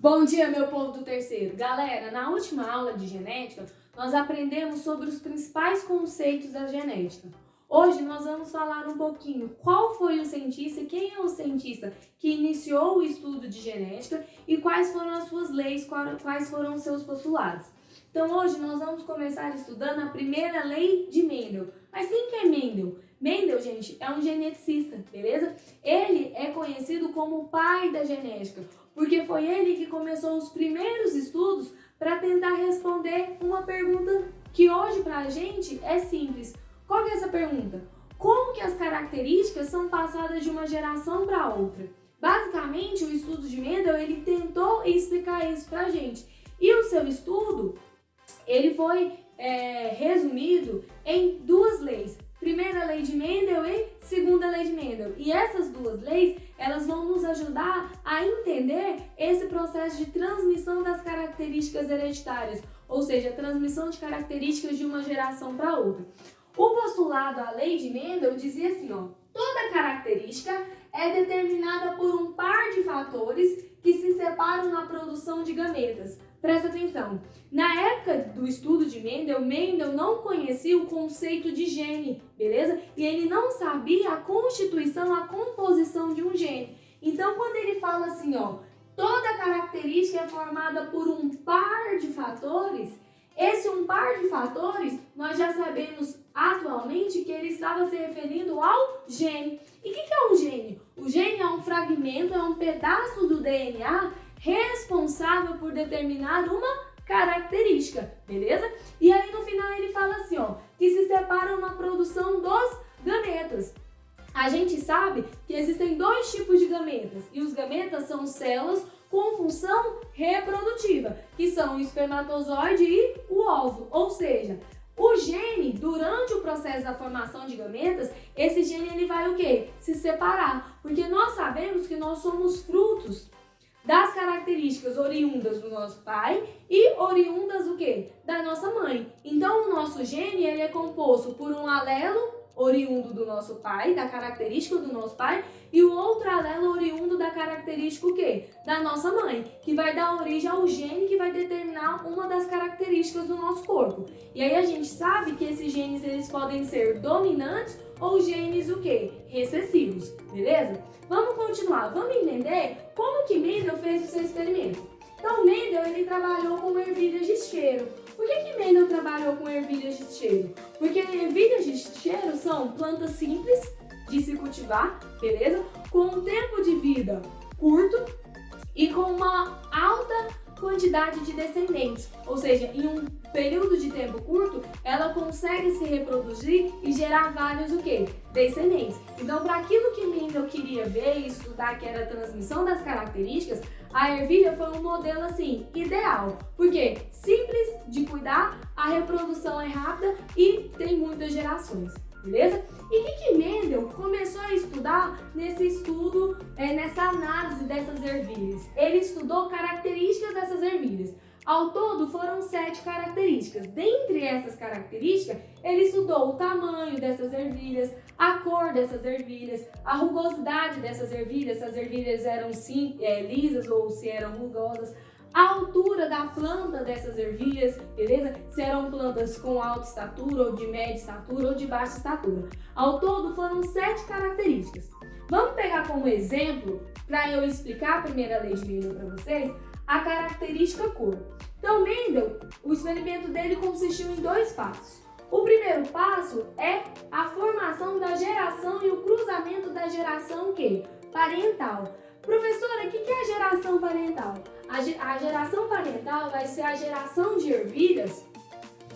Bom dia, meu povo do terceiro! Galera, na última aula de genética, nós aprendemos sobre os principais conceitos da genética. Hoje nós vamos falar um pouquinho qual foi o cientista, quem é o cientista que iniciou o estudo de genética e quais foram as suas leis, quais foram os seus postulados. Então hoje nós vamos começar estudando a primeira lei de Mendel. Mas quem que é Mendel? Mendel, gente, é um geneticista, beleza? Ele é conhecido como o pai da genética, porque foi ele que começou os primeiros estudos para tentar responder uma pergunta que hoje para a gente é simples. Qual que é essa pergunta? Como que as características são passadas de uma geração para outra? Basicamente, o estudo de Mendel, ele tentou explicar isso para a gente. E o seu estudo, ele foi resumido em duas leis. Primeira lei de Mendel e segunda lei de Mendel. E essas duas leis, elas vão nos ajudar a entender esse processo de transmissão das características hereditárias, ou seja, a transmissão de características de uma geração para outra. O postulado, a lei de Mendel, dizia assim, toda característica é determinada por um par de fatores que se separam na produção de gametas. Presta atenção, na época do estudo de Mendel, Mendel não conhecia o conceito de gene, beleza? E ele não sabia a constituição, a composição de um gene. Então, quando ele fala assim, toda característica é formada por um par de fatores, esse um par de fatores, nós já sabemos atualmente que ele estava se referindo ao gene. E o que é um gene? O gene é um fragmento, é um pedaço do DNA responsável por determinar uma característica, beleza? E aí no final ele fala assim, que se separam na produção dos gametas. A gente sabe que existem dois tipos de gametas, e os gametas são células com função reprodutiva, que são o espermatozoide e o óvulo, ou seja, o gene, durante o processo da formação de gametas, esse gene ele vai o quê? Se separar, porque nós sabemos que nós somos frutos das características oriundas do nosso pai e oriundas do quê? Da nossa mãe. Então, o nosso gene ele é composto por um alelo oriundo do nosso pai, da característica do nosso pai, e o outro alelo oriundo da característica o quê? Da nossa mãe, que vai dar origem ao gene que vai determinar uma das características do nosso corpo. E aí a gente sabe que esses genes eles podem ser dominantes ou genes o quê? Recessivos, beleza? Vamos continuar, vamos entender como que Mendel fez o seu experimento. Então, Mendel ele trabalhou com ervilhas de cheiro. Por que Mendel trabalhou com ervilhas de cheiro? Porque ervilhas de cheiro são plantas simples de se cultivar, beleza? Com um tempo de vida curto e com uma alta quantidade de descendentes. Ou seja, em um período de tempo curto, ela consegue se reproduzir e gerar vários o quê? Descendentes. Então, para aquilo que Mendel queria ver e estudar, que era a transmissão das características, a ervilha foi um modelo assim, ideal. Porque simples de cuidar, a reprodução é rápida e tem muitas gerações, beleza? E o que Mendel começou a estudar nesse estudo, nessa análise dessas ervilhas? Ele estudou características dessas ervilhas. Ao todo, foram 7 características. Dentre essas características, ele estudou o tamanho dessas ervilhas, a cor dessas ervilhas, a rugosidade dessas ervilhas, se as ervilhas eram lisas ou se eram rugosas, a altura da planta dessas ervilhas, beleza? Se eram plantas com alta estatura, ou de média estatura, ou de baixa estatura. Ao todo, foram 7 características. Vamos pegar como exemplo, para eu explicar a primeira lei de Mendel para vocês, a característica cor. Então, Mendel, o experimento dele consistiu em 2 passos. O primeiro passo é a formação da geração e o cruzamento da geração parental. Professora, o que é a geração parental? A geração parental vai ser a geração de ervilhas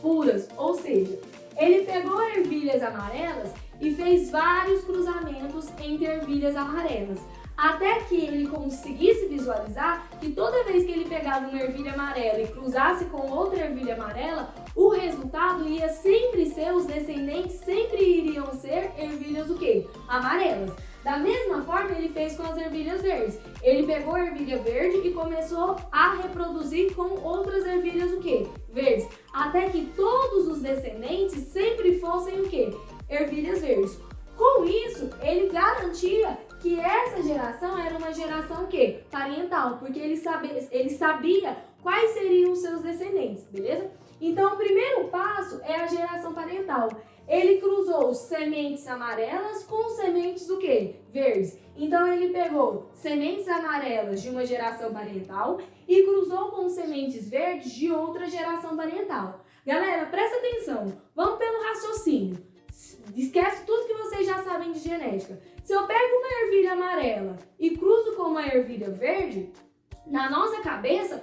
puras, ou seja, ele pegou ervilhas amarelas e fez vários cruzamentos entre ervilhas amarelas, até que ele conseguisse visualizar que toda vez que ele pegava uma ervilha amarela e cruzasse com outra ervilha amarela, o resultado ia sempre ser, os descendentes sempre iriam ser ervilhas o quê? Amarelas. Da mesma forma, ele fez com as ervilhas verdes. Ele pegou a ervilha verde e começou a reproduzir com outras ervilhas o quê? Verdes. Até que todos os descendentes sempre fossem o quê? Ervilhas verdes. Com isso, ele garantia que essa geração era uma geração o quê? Parental, porque ele sabia quais seriam os seus descendentes, beleza? Então, o primeiro passo é a geração parental. Ele cruzou sementes amarelas com sementes do quê? Verdes. Então, ele pegou sementes amarelas de uma geração parental e cruzou com sementes verdes de outra geração parental. Galera, presta atenção. Vamos pelo raciocínio. Esquece tudo que vocês já sabem de genética. Se eu pego uma ervilha amarela e cruzo com uma ervilha verde, na nossa cabeça,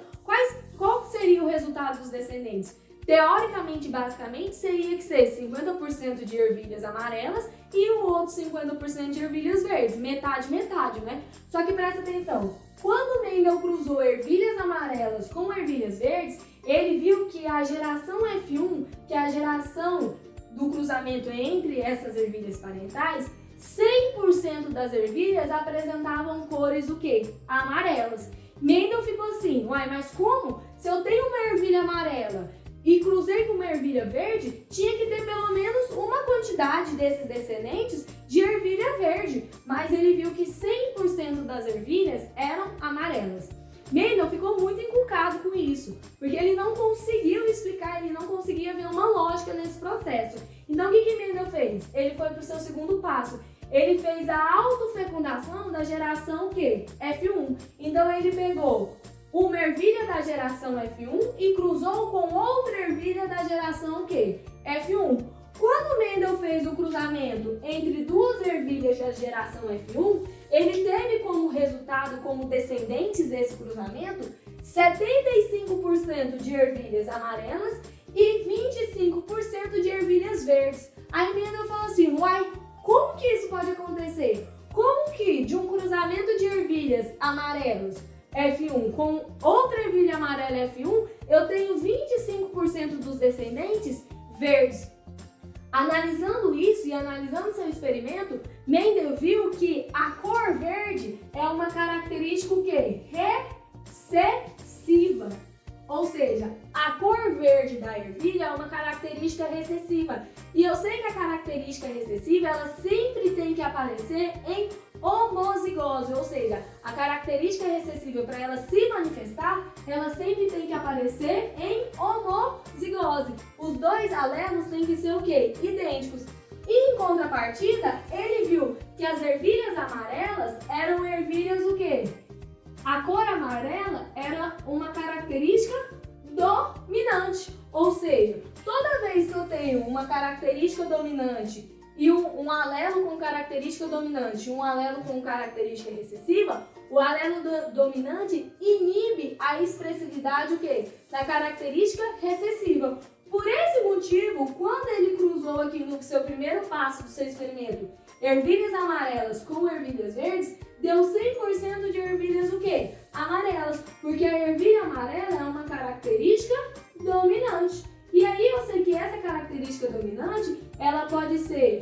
qual seria o resultado dos descendentes? Teoricamente, basicamente, seria que ser 50% de ervilhas amarelas e o outro 50% de ervilhas verdes. Metade, metade, né? Só que presta atenção. Quando Mendel cruzou ervilhas amarelas com ervilhas verdes, ele viu que a geração F1, que é a geração do cruzamento entre essas ervilhas parentais, 100% das ervilhas apresentavam cores o quê? Amarelas. Mendel ficou assim, uai, mas como? Se eu tenho uma ervilha amarela e cruzei com uma ervilha verde, tinha que ter pelo menos uma quantidade desses descendentes de ervilha verde. Mas ele viu que 100% das ervilhas eram amarelas. Mendel ficou muito encucado com isso, porque ele não conseguiu explicar, ele não conseguia ver uma lógica nesse processo. Então, o que Mendel fez? Ele foi para o seu segundo passo. Ele fez a autofecundação da geração quê? F1. Então, ele pegou uma ervilha da geração F1 e cruzou com outra ervilha da geração quê? F1. Quando Mendel fez o cruzamento entre duas ervilhas da geração F1, ele teve como resultado, como descendentes desse cruzamento, 75% de ervilhas amarelas e 25% de ervilhas verdes. Aí Mendel falou assim, uai, como que isso pode acontecer? Como que de um cruzamento de ervilhas amarelas F1 com outra ervilha amarela F1, eu tenho 25% dos descendentes verdes? Analisando isso e analisando seu experimento, Mendel viu que a cor verde é uma característica o quê? Recessiva. Ou seja, a cor verde da ervilha é uma característica recessiva. E eu sei que a característica recessiva, ela sempre tem que aparecer em homozigose, ou seja, a característica recessiva para ela se manifestar, ela sempre tem que aparecer em homozigose. Os dois alelos têm que ser o quê? Idênticos. E em contrapartida, ele viu que as ervilhas amarelas eram ervilhas o quê? A cor amarela era uma característica dominante, ou seja, toda vez que eu tenho uma característica dominante e um alelo com característica dominante e um alelo com característica recessiva, o alelo dominante inibe a expressividade o quê? Da característica recessiva. Por esse motivo, quando ele cruzou aqui no seu primeiro passo do seu experimento, ervilhas amarelas com ervilhas verdes, deu 100% de ervilhas o quê? Amarelas, porque a ervilha amarela é uma característica dominante. E aí eu sei que essa característica dominante, ela pode ser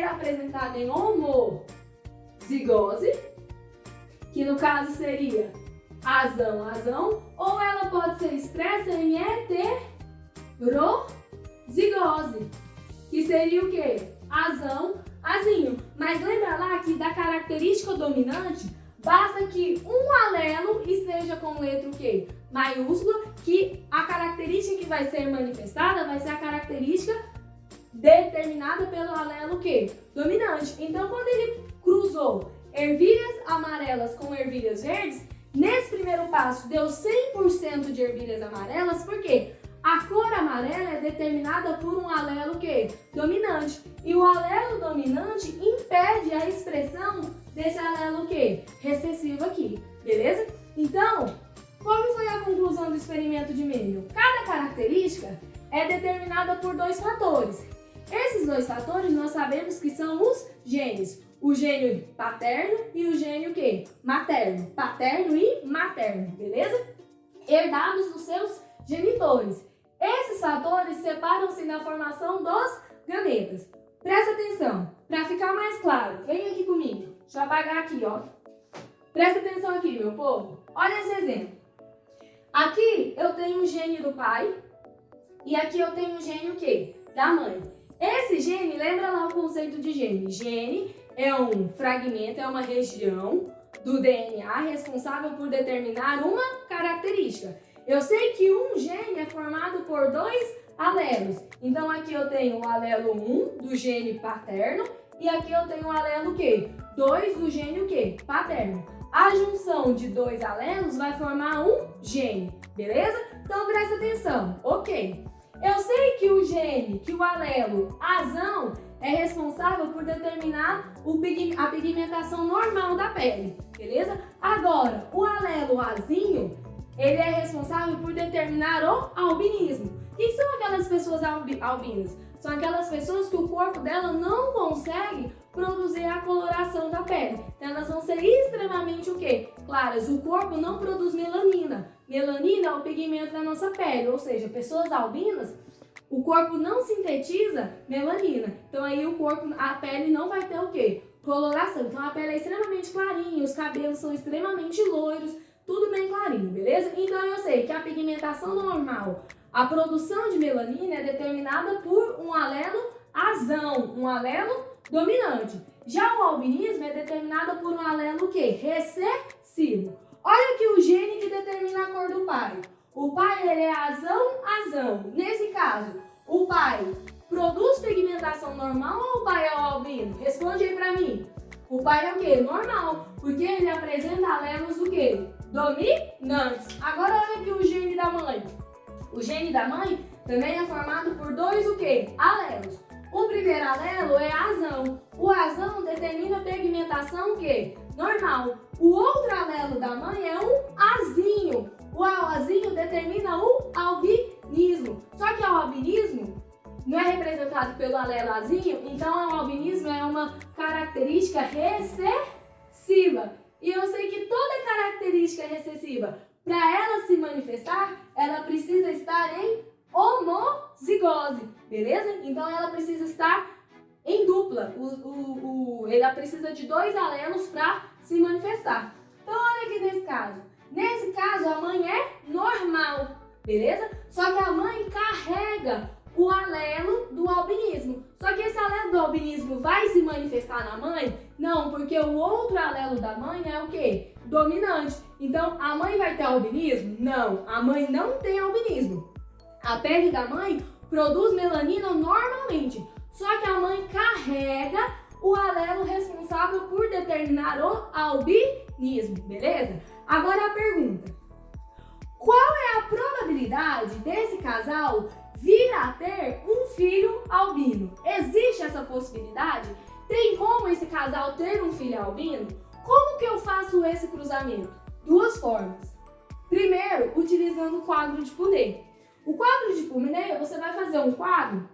apresentada em homozigose, que no caso seria azão, ou ela pode ser expressa em heterozigose, que seria o quê? Azinho. Mas lembra lá que da característica dominante, basta que um alelo esteja com letra o quê? Maiúscula, que a característica que vai ser manifestada vai ser a característica determinada pelo alelo o quê? Dominante. Então, quando ele cruzou ervilhas amarelas com ervilhas verdes, nesse primeiro passo deu 100% de ervilhas amarelas, por quê? A cor amarela é determinada por um alelo que? Dominante. E o alelo dominante impede a expressão desse alelo que? Recessivo aqui, beleza? Então, qual foi a conclusão do experimento de Mendel? Cada característica é determinada por dois fatores. Esses dois fatores nós sabemos que são os genes. O gênio paterno e o gênio que? Materno. Paterno e materno, beleza? Herdados dos seus genitores. Esses fatores separam-se na formação dos gametas. Presta atenção, para ficar mais claro, vem aqui comigo. Deixa eu apagar aqui, ó. Presta atenção aqui, meu povo. Olha esse exemplo. Aqui eu tenho o gene do pai e aqui eu tenho o gene o quê? Da mãe. Esse gene, lembra lá o conceito de gene. Gene é um fragmento, é uma região do DNA responsável por determinar uma característica. Eu sei que um gene é formado por 2 alelos. Então aqui eu tenho o alelo 1 do gene paterno e aqui eu tenho o alelo o quê? 2 do gene o quê? Paterno. A junção de 2 alelos vai formar um gene, beleza? Então presta atenção, ok. Eu sei que o gene, que o alelo azão é responsável por determinar a pigmentação normal da pele, beleza? Agora, o alelo azinho, ele é responsável por determinar o albinismo. O que são aquelas pessoas albinas? São aquelas pessoas que o corpo dela não consegue produzir a coloração da pele. Então elas vão ser extremamente o quê? Claras. O corpo não produz melanina. Melanina é o pigmento da nossa pele, ou seja, pessoas albinas, o corpo não sintetiza melanina. Então aí a pele não vai ter o quê? Coloração. Então a pele é extremamente clarinha, os cabelos são extremamente loiros, tudo bem clarinho, beleza? Então eu sei que a pigmentação normal, a produção de melanina é determinada por um alelo azão, um alelo dominante. Já o albinismo é determinado por um alelo o quê? Recessivo. Olha aqui o gene que determina a cor do pai. O pai ele é azão. Nesse caso, o pai produz pigmentação normal ou o pai é o albino? Responde aí pra mim. O pai é o quê? Normal, porque ele apresenta alelos o quê? Dominantes. Agora olha aqui o gene da mãe. O gene da mãe também é formado por 2 o quê? Alelos. O primeiro alelo é azão. O azão determina a pigmentação o quê? Normal. O outro alelo da mãe é um azinho. O azinho determina o albinismo. Só que o albinismo não é representado pelo alelo azinho, então o albinismo é uma característica recessiva. E eu sei que toda característica recessiva, para ela se manifestar, ela precisa estar em homozigose, beleza? Então ela precisa estar em dupla. Ela precisa de 2 alelos para se manifestar. Então olha aqui nesse caso. Nesse caso a mãe é normal, beleza? Só que a mãe carrega o alelo do albinismo. Só que esse alelo do albinismo vai se manifestar na mãe? Não, porque o outro alelo da mãe é o quê? Dominante. Então a mãe vai ter albinismo? Não, a mãe não tem albinismo. A pele da mãe produz melanina normalmente, só que a mãe carrega o alelo responsável por determinar o albinismo, beleza? Agora a pergunta: qual é a probabilidade desse casal vir a ter um filho albino? Existe essa possibilidade? Tem como esse casal ter um filho albino? Como que eu faço esse cruzamento? 2 formas. Primeiro, utilizando o quadro de Punnett. O quadro de Punnett, você vai fazer um quadro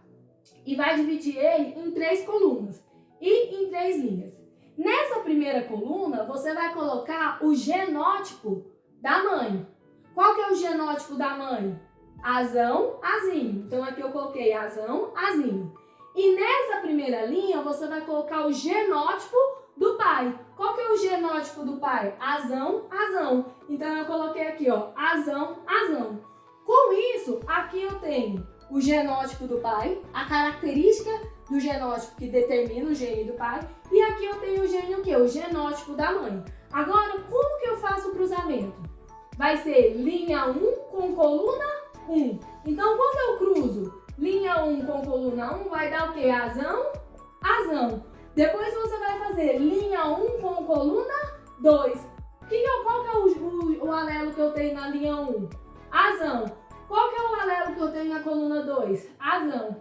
e vai dividir ele em 3 colunas e em 3 linhas. Nessa primeira coluna, você vai colocar o genótipo da mãe. Qual que é o genótipo da mãe? Azão, azinho. Então aqui eu coloquei azão, azinho. E nessa primeira linha, você vai colocar o genótipo do pai. Qual que é o genótipo do pai? Azão, azão. Então eu coloquei aqui, ó, azão, azão. Com isso, aqui eu tenho o genótipo do pai, a característica do genótipo que determina o gene do pai, e aqui eu tenho o gene o quê? O genótipo da mãe. Agora, como que eu faço o cruzamento? Vai ser linha 1 com coluna 1. Então, quando eu cruzo linha 1 com coluna 1, vai dar o quê? Azão, azão. Depois você vai fazer linha 1 com coluna 2. Qual que é o alelo que eu tenho na linha 1? Azão. Qual que é o alelo que eu tenho na coluna 2? Azão.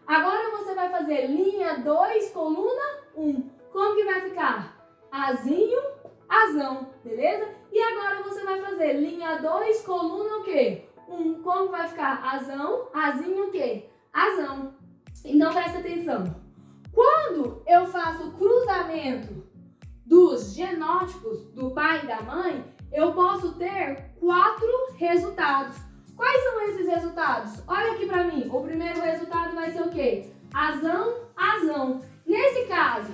Agora você vai fazer linha 2, coluna 1. Como que vai ficar? Azinho, azão, beleza? E agora você vai fazer linha 2, coluna o quê? 1. Como vai ficar? Azão, azinho o quê? Azão. Então presta atenção. Quando eu faço o cruzamento dos genótipos do pai e da mãe, eu posso ter 4 resultados. Quais são esses resultados? Olha aqui pra mim. O primeiro resultado vai ser o quê? Azão, azão. Nesse caso,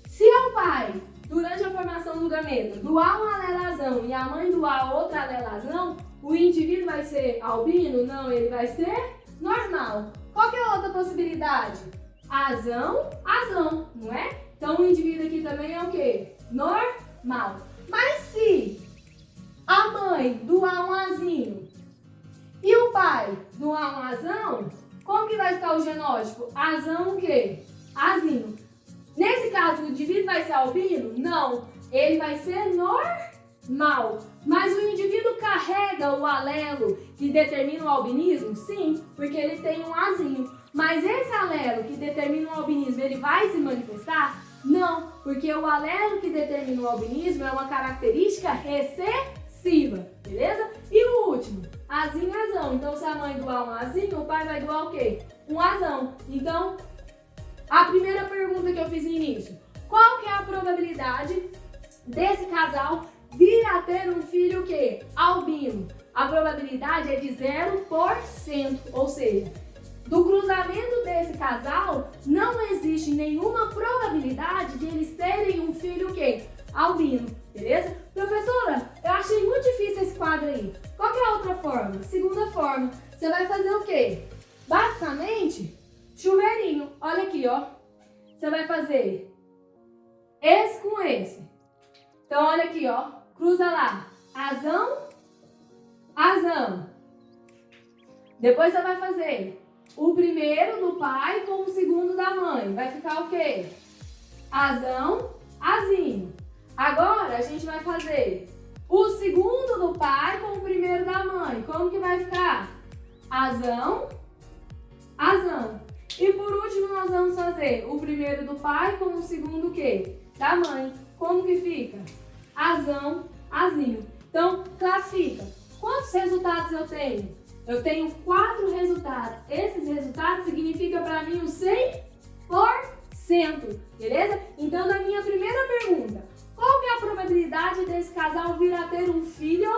se é o pai, durante a formação do gameta, doar um alelazão e a mãe doar outro alelazão, o indivíduo vai ser albino? Não, ele vai ser normal. Qual que é a outra possibilidade? Azão, azão, não é? Então o indivíduo aqui também é o quê? Normal. Mas se a mãe doar um azinho e o pai doar um azão, como que vai ficar o genótipo? Azão o quê? Azinho. Nesse caso, o indivíduo vai ser albino? Não. Ele vai ser normal. Mas o indivíduo carrega o alelo que determina o albinismo? Sim, porque ele tem um azinho. Mas esse alelo que determina o albinismo, ele vai se manifestar? Não, porque o alelo que determina o albinismo é uma característica recessiva, beleza? E o último, azinho e azão. Então, se a mãe doar um azinho, o pai vai doar o quê? Um azão. Então, a primeira pergunta que eu fiz no início, qual que é a probabilidade desse casal vir a ter um filho o quê? Albino. A probabilidade é de 0%, ou seja, do cruzamento desse casal não existe nenhuma probabilidade de eles terem um filho o quê? Albino, beleza? Professora, eu achei muito difícil esse quadro aí. Qual que é a outra forma? Segunda forma, você vai fazer o quê? Basicamente, chuveirinho. Olha aqui, ó. Você vai fazer esse com esse. Então, olha aqui, ó. Cruza lá. Azão, azão. Depois você vai fazer o primeiro do pai com o segundo da mãe. Vai ficar o quê? Azão, azinho. Agora, a gente vai fazer o segundo do pai com o primeiro da mãe. Como que vai ficar? Azão, azão. E por último, nós vamos fazer o primeiro do pai com o segundo o quê? Da mãe. Como que fica? Azão, azinho. Então, classifica. Quantos resultados eu tenho? Eu tenho 4 resultados. Esses resultados significam para mim o 100%, beleza? Então, na minha primeira pergunta, qual que é a probabilidade desse casal vir a ter um filho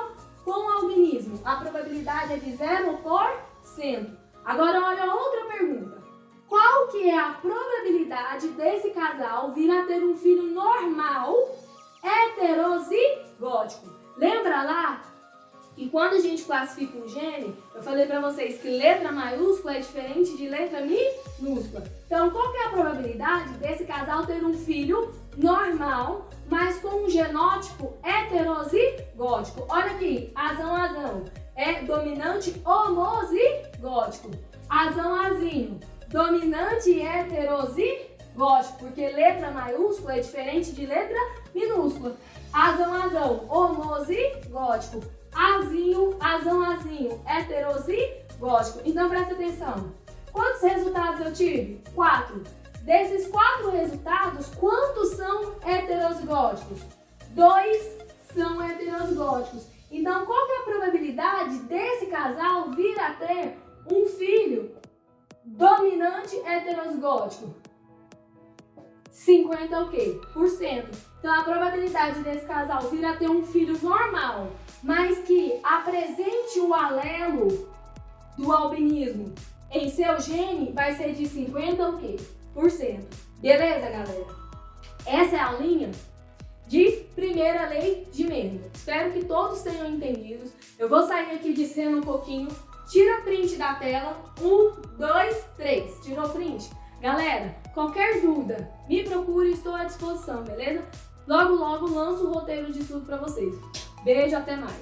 com albinismo? A probabilidade é de 0%. Agora, olha outra pergunta. Qual que é a probabilidade desse casal vir a ter um filho normal, heterozigótico? Lembra lá que quando a gente classifica um gene, eu falei para vocês que letra maiúscula é diferente de letra minúscula. Então, qual que é a probabilidade desse casal ter um filho normal, mas com um genótipo heterozigótico? Olha aqui, azão, azão, é dominante homozigótico. Azão, azinho, dominante heterozigótico, porque letra maiúscula é diferente de letra minúscula. Azão, azão, homozigótico. Azinho, azão, azinho, heterozigótico. Então presta atenção. Quantos resultados eu tive? 4. Desses 4 resultados, quantos são heterozigóticos? 2 são heterozigóticos. Então qual que é a probabilidade desse casal vir a ter um filho dominante heterozigótico? 50 o quê? Por cento. Então a probabilidade desse casal vir a ter um filho normal, mas que apresente o alelo do albinismo em seu gene, vai ser de 50 o quê? Por cento. Beleza, galera? Essa é a linha de primeira lei de Mendel. Espero que todos tenham entendido. Eu vou sair aqui de cena um pouquinho. Tira print da tela. 1, 2, 3. Tirou print? Galera, qualquer dúvida, me procure, estou à disposição, beleza? Logo, logo lanço o roteiro de estudo para vocês. Beijo, até mais!